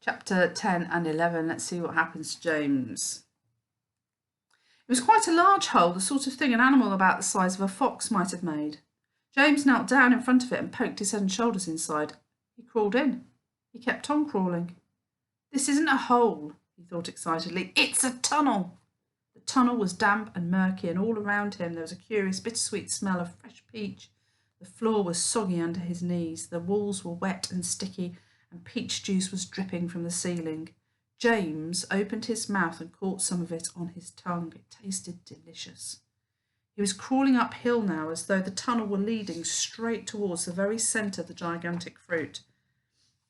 Chapter 10 and 11. Let's see what happens to James. It was quite a large hole, the sort of thing an animal about the size of a fox might have made. James knelt down in front of it and poked his head and shoulders inside. He crawled in. He kept on crawling. This isn't a hole, he thought excitedly. It's a tunnel. The tunnel was damp and murky, and all around him there was a curious bittersweet smell of fresh peach. The floor was soggy under his knees. The walls were wet and sticky, and peach juice was dripping from the ceiling. James opened his mouth and caught some of it on his tongue. It tasted delicious. He was crawling uphill now, as though the tunnel were leading straight towards the very centre of the gigantic fruit.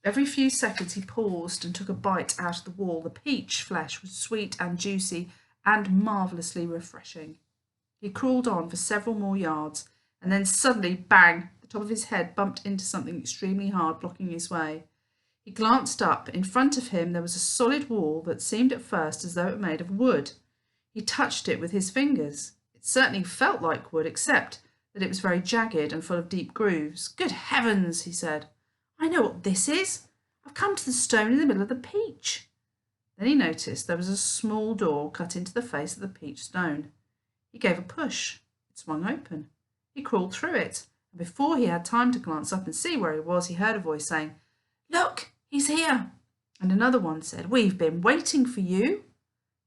Every few seconds he paused and took a bite out of the wall. The peach flesh was sweet and juicy and marvellously refreshing. He crawled on for several more yards, and then suddenly, bang, the top of his head bumped into something extremely hard, blocking his way. He glanced up. In front of him there was a solid wall that seemed at first as though it were made of wood. He touched it with his fingers. It certainly felt like wood, except that it was very jagged and full of deep grooves. Good heavens, he said. I know what this is. I've come to the stone in the middle of the peach. Then he noticed there was a small door cut into the face of the peach stone. He gave a push. It swung open. He crawled through it, and before he had time to glance up and see where he was, he heard a voice saying, Look, he's here. And another one said, We've been waiting for you.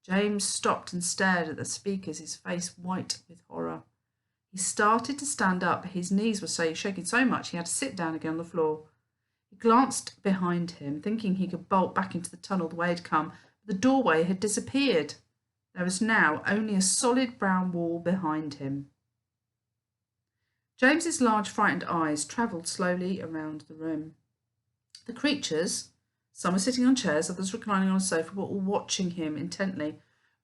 James stopped and stared at the speakers, his face white with horror. He started to stand up, but his knees were shaking so much he had to sit down again on the floor. He glanced behind him, thinking he could bolt back into the tunnel the way he'd come, but the doorway had disappeared. There was now only a solid brown wall behind him. James's large frightened eyes travelled slowly around the room. The creatures, some were sitting on chairs, others reclining on a sofa, were all watching him intently.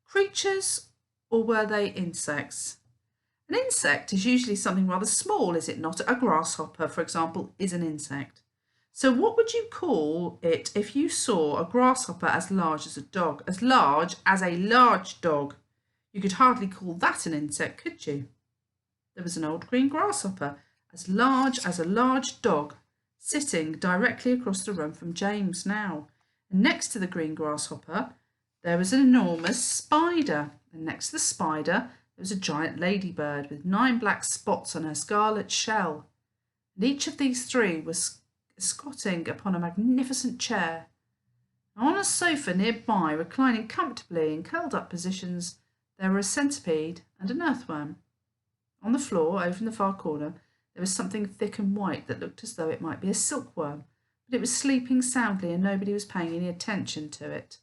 Creatures, or were they insects? An insect is usually something rather small, is it not? A grasshopper, for example, is an insect. So what would you call it if you saw a grasshopper as large as a dog? As large as a large dog. You could hardly call that an insect, could you? There was an old green grasshopper, as large as a large dog, sitting directly across the room from James now. And next to the green grasshopper, there was an enormous spider. And next to the spider, there was a giant ladybird with 9 black spots on her scarlet shell. And each of these 3 was squatting upon a magnificent chair. On a sofa nearby, reclining comfortably in curled-up positions, there were a centipede and an earthworm. On the floor, over in the far corner, there was something thick and white that looked as though it might be a silkworm, but it was sleeping soundly and nobody was paying any attention to it.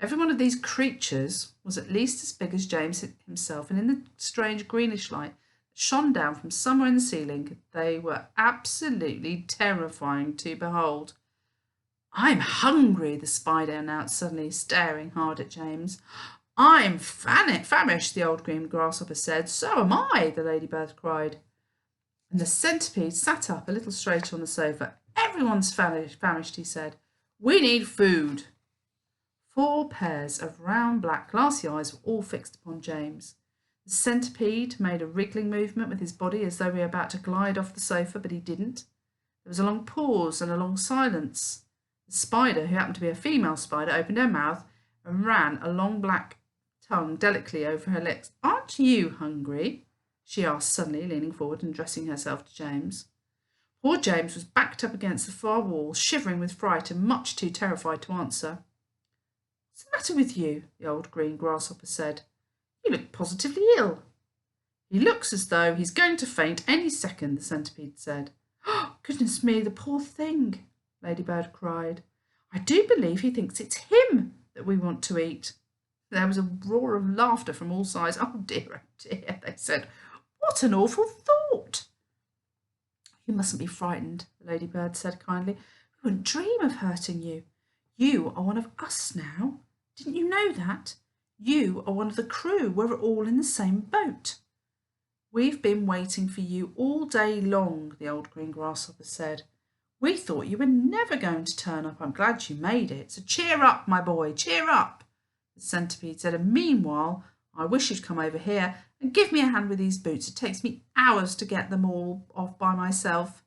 Every one of these creatures was at least as big as James himself, and in the strange greenish light that shone down from somewhere in the ceiling, they were absolutely terrifying to behold. I'm hungry, the spider announced suddenly, staring hard at James. I'm famished, the old green grasshopper said. So am I, the ladybird cried. And the centipede sat up a little straighter on the sofa. Everyone's famished, he said. We need food. 4 pairs of round, black, glassy eyes were all fixed upon James. The centipede made a wriggling movement with his body as though he were about to glide off the sofa, but he didn't. There was a long pause and a long silence. The spider, who happened to be a female spider, opened her mouth and ran a long black tongue delicately over her lips. Aren't you hungry? She asked suddenly, leaning forward and addressing herself to James. Poor James was backed up against the far wall, shivering with fright and much too terrified to answer. What's the matter with you? The old green grasshopper said. You look positively ill. He looks as though he's going to faint any second, the centipede said. Oh, goodness me, the poor thing, Ladybird cried. I do believe he thinks it's him that we want to eat. There was a roar of laughter from all sides. Oh dear, they said. What an awful thought. You mustn't be frightened, the ladybird said kindly. We wouldn't dream of hurting you. You are one of us now. Didn't you know that? You are one of the crew. We're all in the same boat. We've been waiting for you all day long, the old green grasshopper said. We thought you were never going to turn up. I'm glad you made it. So cheer up, my boy, cheer up, the centipede said. And meanwhile, I wish you'd come over here and give me a hand with these boots. It takes me hours to get them all off by myself.